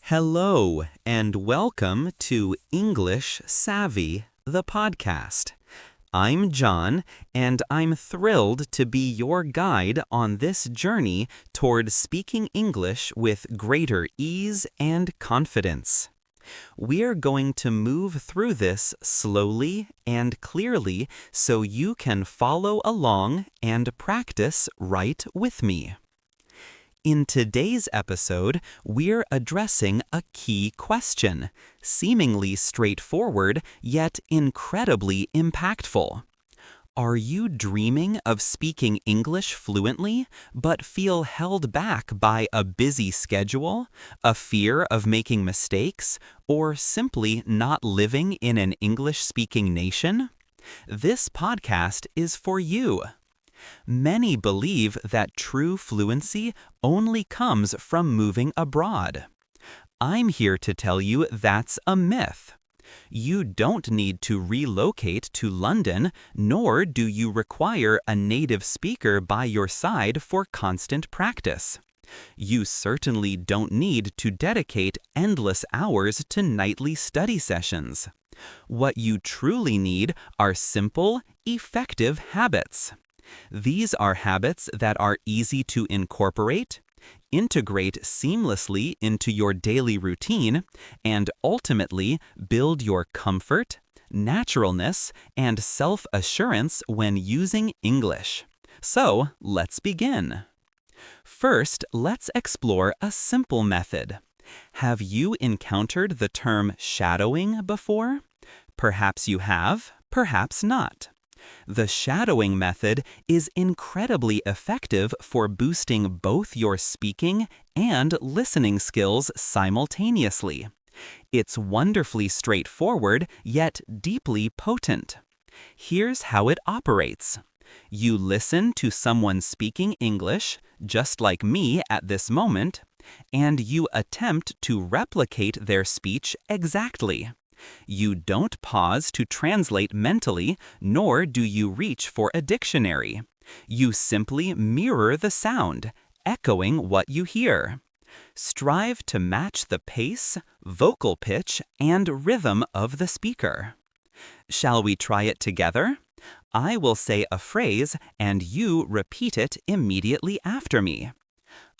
Hello, and welcome to English Savvy, the podcast. I'm John, and I'm thrilled to be your guide on this journey toward speaking English with greater ease and confidence. We're going to move through this slowly and clearly so you can follow along and practice right with me. In today's episode, we're addressing a key question, seemingly straightforward yet incredibly impactful. Are you dreaming of speaking English fluently, but feel held back by a busy schedule, a fear of making mistakes, or simply not living in an English-speaking nation? This podcast is for you. Many believe that true fluency only comes from moving abroad. I'm here to tell you that's a myth. You don't need to relocate to London, nor do you require a native speaker by your side for constant practice. You certainly don't need to dedicate endless hours to nightly study sessions. What you truly need are simple, effective habits. These are habits that are easy to incorporate, integrate seamlessly into your daily routine, and ultimately build your comfort, naturalness, and self-assurance when using English. So, let's begin. First, let's explore a simple method. Have you encountered the term shadowing before? Perhaps you have, perhaps not. The shadowing method is incredibly effective for boosting both your speaking and listening skills simultaneously. It's wonderfully straightforward, yet deeply potent. Here's how it operates. You listen to someone speaking English, just like me at this moment, and you attempt to replicate their speech exactly. You don't pause to translate mentally, nor do you reach for a dictionary. You simply mirror the sound, echoing what you hear. Strive to match the pace, vocal pitch, and rhythm of the speaker. Shall we try it together? I will say a phrase, and you repeat it immediately after me.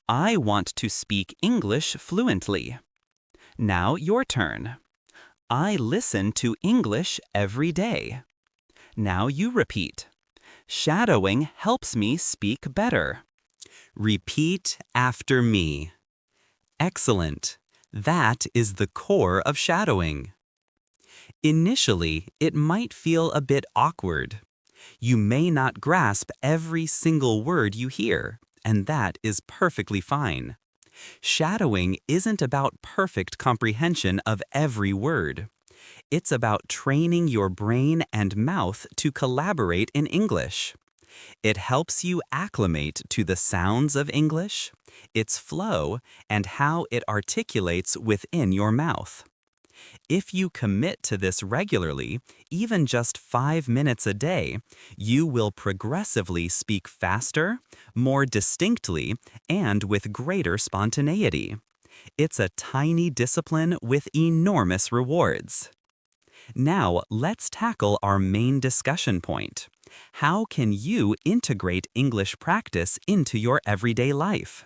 I want to speak English fluently. Now your turn. I listen to English every day. Now you repeat. Shadowing helps me speak better. Repeat after me. Excellent. That is the core of shadowing. Initially, it might feel a bit awkward. You may not grasp every single word you hear, and that is perfectly fine. Shadowing isn't about perfect comprehension of every word. It's about training your brain and mouth to collaborate in English. It helps you acclimate to the sounds of English, its flow, and how it articulates within your mouth. If you commit to this regularly, even just 5 minutes a day, you will progressively speak faster, more distinctly, and with greater spontaneity. It's a tiny discipline with enormous rewards. Now, let's tackle our main discussion point. How can you integrate English practice into your everyday life?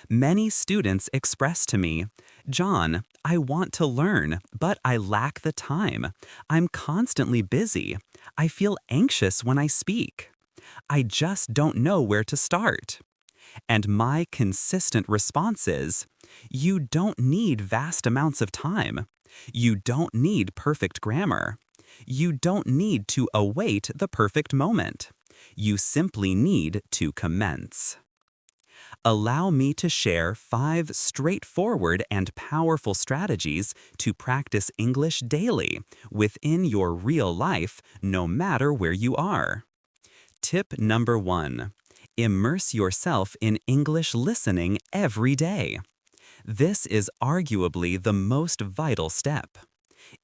Many students express to me, John, I want to learn, but I lack the time. I'm constantly busy. I feel anxious when I speak. I just don't know where to start. And my consistent response is, you don't need vast amounts of time. You don't need perfect grammar. You don't need to await the perfect moment. You simply need to commence. Allow me to share 5 straightforward and powerful strategies to practice English daily within your real life, no matter where you are. Tip number 1. Immerse yourself in English listening every day. This is arguably the most vital step.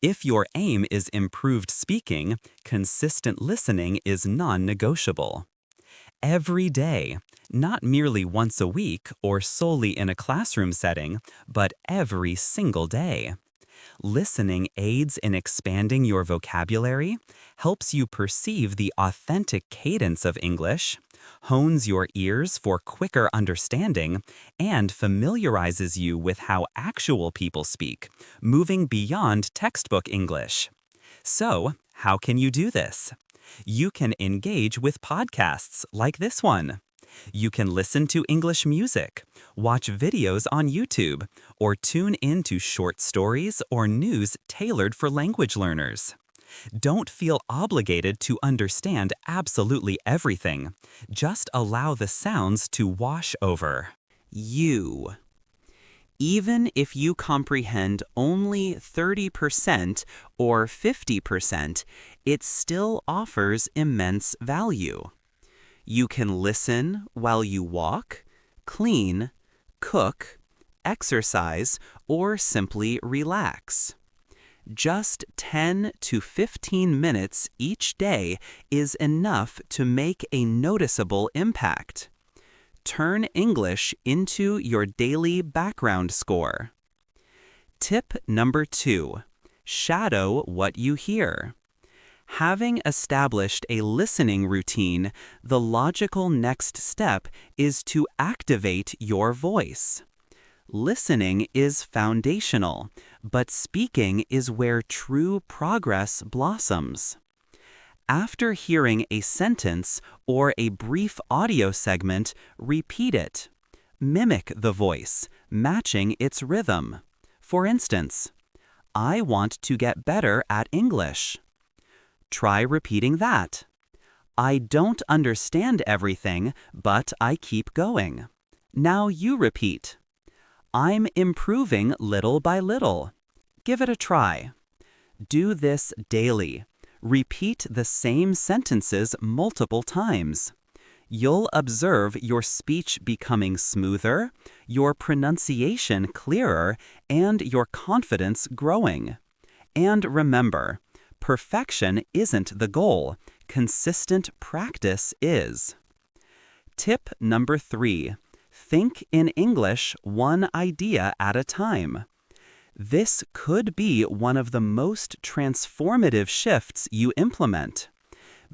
If your aim is improved speaking, consistent listening is non-negotiable. every day, not merely once a week or solely in a classroom setting, but every single day. Listening aids in expanding your vocabulary, helps you perceive the authentic cadence of English, hones your ears for quicker understanding, and familiarizes you with how actual people speak, moving beyond textbook English. So, how can you do this? You can engage with podcasts like this one. You can listen to English music, watch videos on YouTube, or tune into short stories or news tailored for language learners. Don't feel obligated to understand absolutely everything. Just allow the sounds to wash over you. Even if you comprehend only 30% or 50%, it still offers immense value. You can listen while you walk, clean, cook, exercise, or simply relax. Just 10 to 15 minutes each day is enough to make a noticeable impact. Turn English into your daily background score. Tip number 2. Shadow what you hear. Having established a listening routine, the logical next step is to activate your voice. Listening is foundational, but speaking is where true progress blossoms. After hearing a sentence or a brief audio segment, repeat it. Mimic the voice, matching its rhythm. For instance, I want to get better at English. Try repeating that. I don't understand everything, but I keep going. Now you repeat. I'm improving little by little. Give it a try. Do this daily. Repeat the same sentences multiple times. You'll observe your speech becoming smoother, your pronunciation clearer, and your confidence growing. And remember, perfection isn't the goal. Consistent practice is. Tip number 3. Think in English one idea at a time. This could be one of the most transformative shifts you implement.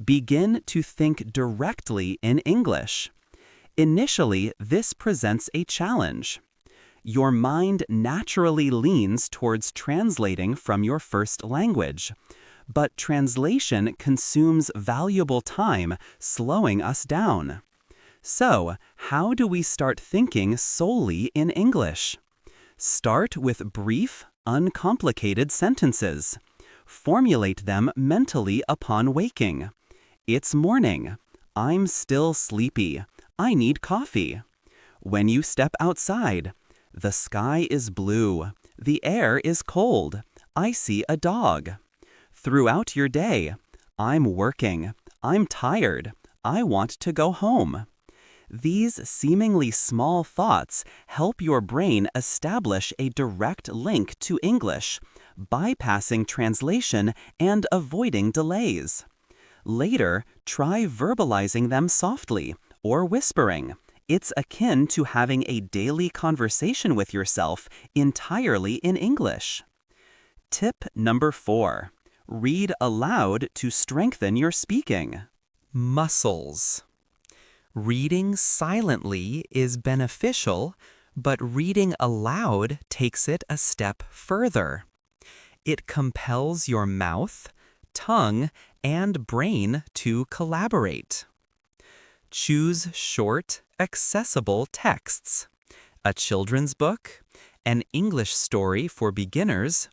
Begin to think directly in English. Initially, this presents a challenge. Your mind naturally leans towards translating from your first language, but translation consumes valuable time, slowing us down. So, how do we start thinking solely in English? Start with brief, uncomplicated sentences. Formulate them mentally upon waking. It's morning. I'm still sleepy. I need coffee. When you step outside, the sky is blue. The air is cold. I see a dog. Throughout your day, I'm working. I'm tired. I want to go home. These seemingly small thoughts help your brain establish a direct link to English, bypassing translation and avoiding delays. Later, try verbalizing them softly or whispering. It's akin to having a daily conversation with yourself entirely in English. Tip number 4. Read aloud to strengthen your speaking. Muscles. Reading silently is beneficial, but reading aloud takes it a step further. It compels your mouth, tongue, and brain to collaborate. Choose short, accessible texts. A children's book, an English story for beginners,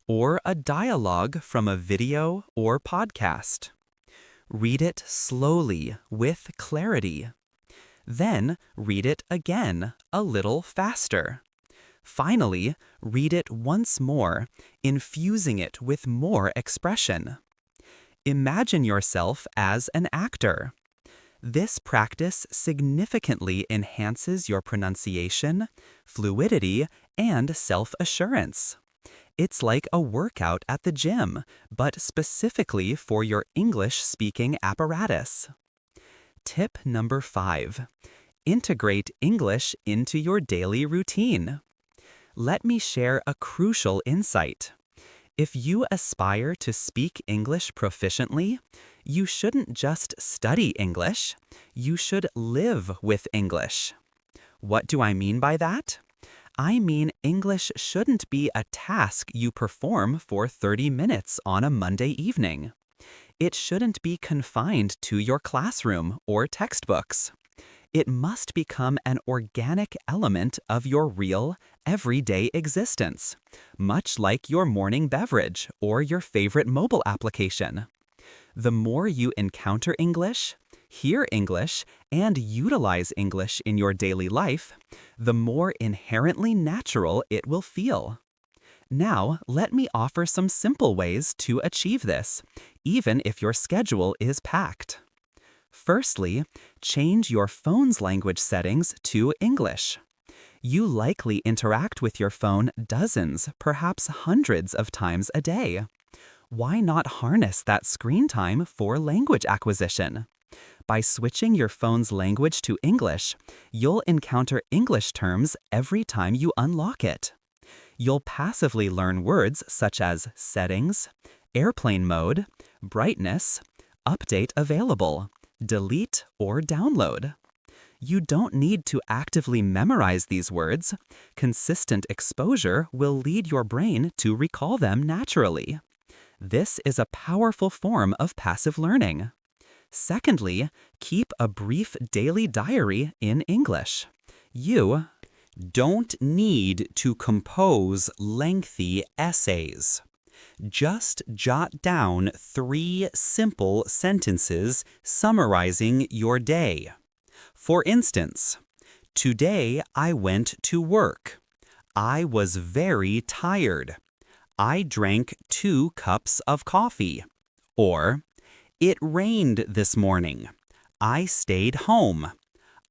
or a dialogue from a video or podcast. Read it slowly with clarity. Then read it again a little faster. Finally, read it once more, infusing it with more expression. Imagine yourself as an actor. This practice significantly enhances your pronunciation, fluidity, and self-assurance. It's like a workout at the gym, but specifically for your English-speaking apparatus. Tip number 5. Integrate English into your daily routine. Let me share a crucial insight. If you aspire to speak English proficiently, you shouldn't just study English, you should live with English. What do I mean by that? I mean English shouldn't be a task you perform for 30 minutes on a Monday evening. It shouldn't be confined to your classroom or textbooks. It must become an organic element of your real, everyday existence, much like your morning beverage or your favorite mobile application. The more you encounter English, hear English, and utilize English in your daily life, the more inherently natural it will feel. Now, let me offer some simple ways to achieve this, even if your schedule is packed. Firstly, change your phone's language settings to English. You likely interact with your phone dozens, perhaps hundreds of times a day. Why not harness that screen time for language acquisition? By switching your phone's language to English, you'll encounter English terms every time you unlock it. You'll passively learn words such as settings, airplane mode, brightness, update available, delete, or download. You don't need to actively memorize these words. Consistent exposure will lead your brain to recall them naturally. This is a powerful form of passive learning. Secondly, keep a brief daily diary in English. You don't need to compose lengthy essays. Just jot down 3 simple sentences summarizing your day. For instance, today I went to work. I was very tired. I drank 2 cups of coffee. Or, it rained this morning. I stayed home.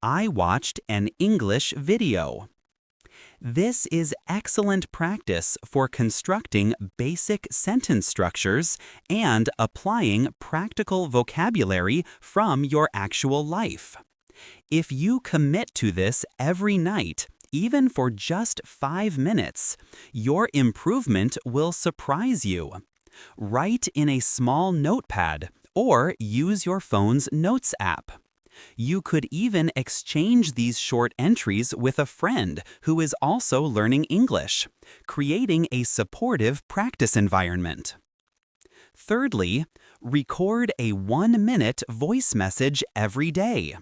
I watched an English video. This is excellent practice for constructing basic sentence structures and applying practical vocabulary from your actual life. If you commit to this every night, even for just 5 minutes, your improvement will surprise you. Write in a small notepad or use your phone's Notes app. You could even exchange these short entries with a friend who is also learning English, creating a supportive practice environment. Thirdly, record a 1-minute voice message every day.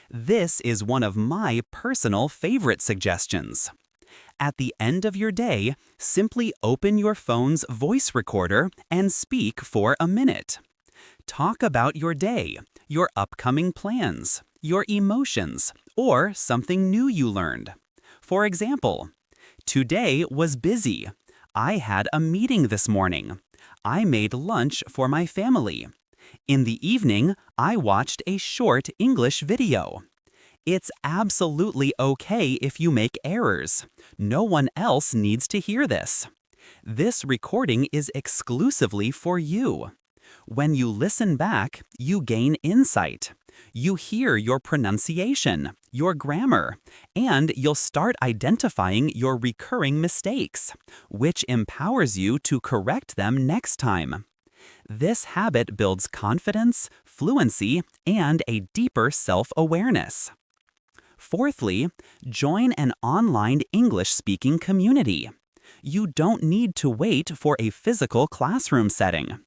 This is one of my personal favorite suggestions. At the end of your day, simply open your phone's voice recorder and speak for a minute. Talk about your day, your upcoming plans, your emotions, or something new you learned. For example, today was busy. I had a meeting this morning. I made lunch for my family. In the evening, I watched a short English video. It's absolutely okay if you make errors. No one else needs to hear this. This recording is exclusively for you. When you listen back, you gain insight. You hear your pronunciation, your grammar, and you'll start identifying your recurring mistakes, which empowers you to correct them next time. This habit builds confidence, fluency, and a deeper self-awareness. Fourthly, join an online English-speaking community. You don't need to wait for a physical classroom setting.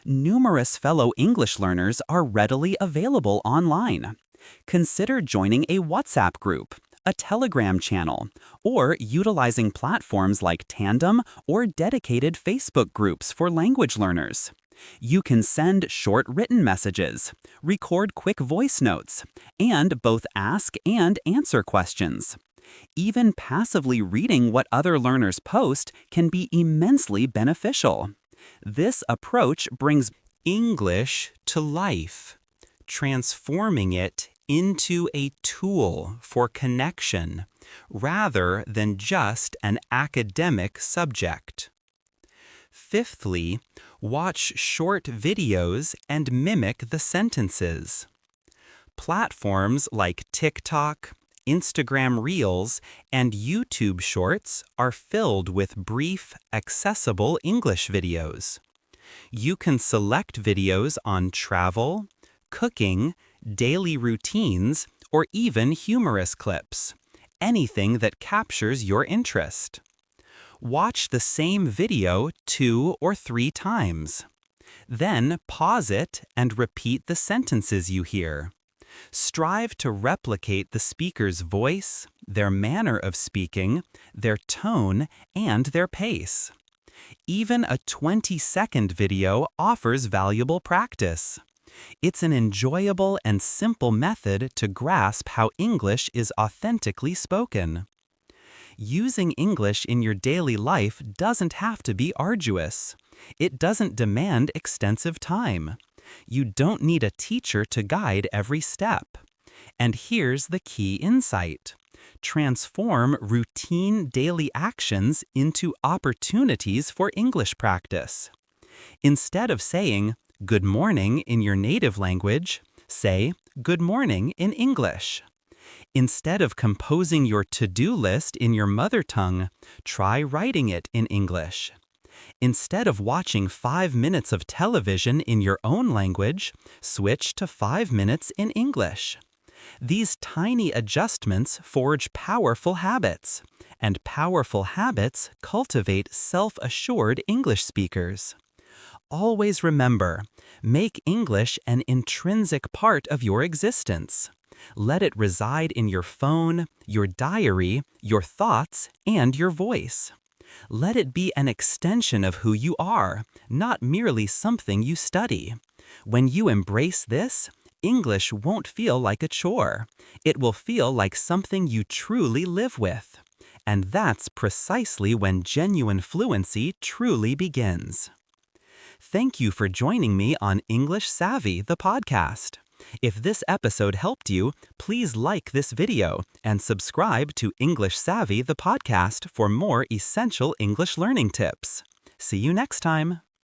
Numerous fellow English learners are readily available online. Consider joining a WhatsApp group, a Telegram channel, or utilizing platforms like Tandem or dedicated Facebook groups for language learners. You can send short written messages, record quick voice notes, and both ask and answer questions. Even passively reading what other learners post can be immensely beneficial. This approach brings English to life, transforming it into a tool for connection rather than just an academic subject. Fifthly, watch short videos and mimic the sentences. Platforms like TikTok, Instagram Reels, and YouTube Shorts are filled with brief, accessible English videos. You can select videos on travel, cooking, daily routines, or even humorous clips, anything that captures your interest. Watch the same video 2 or 3 times. Then pause it and repeat the sentences you hear. Strive to replicate the speaker's voice, their manner of speaking, their tone, and their pace. Even a 20-second video offers valuable practice. It's an enjoyable and simple method to grasp how English is authentically spoken. Using English in your daily life doesn't have to be arduous. It doesn't demand extensive time. You don't need a teacher to guide every step. And here's the key insight. Transform routine daily actions into opportunities for English practice. Instead of saying, "Good morning" in your native language, say, "Good morning" in English. Instead of composing your to-do list in your mother tongue, try writing it in English. Instead of watching 5 minutes of television in your own language, switch to 5 minutes in English. These tiny adjustments forge powerful habits, and powerful habits cultivate self-assured English speakers. Always remember, make English an intrinsic part of your existence. Let it reside in your phone, your diary, your thoughts, and your voice. Let it be an extension of who you are, not merely something you study. When you embrace this, English won't feel like a chore. It will feel like something you truly live with. And that's precisely when genuine fluency truly begins. Thank you for joining me on English Savvy, the podcast. If this episode helped you, please like this video and subscribe to English Savvy, the podcast for more essential English learning tips. See you next time.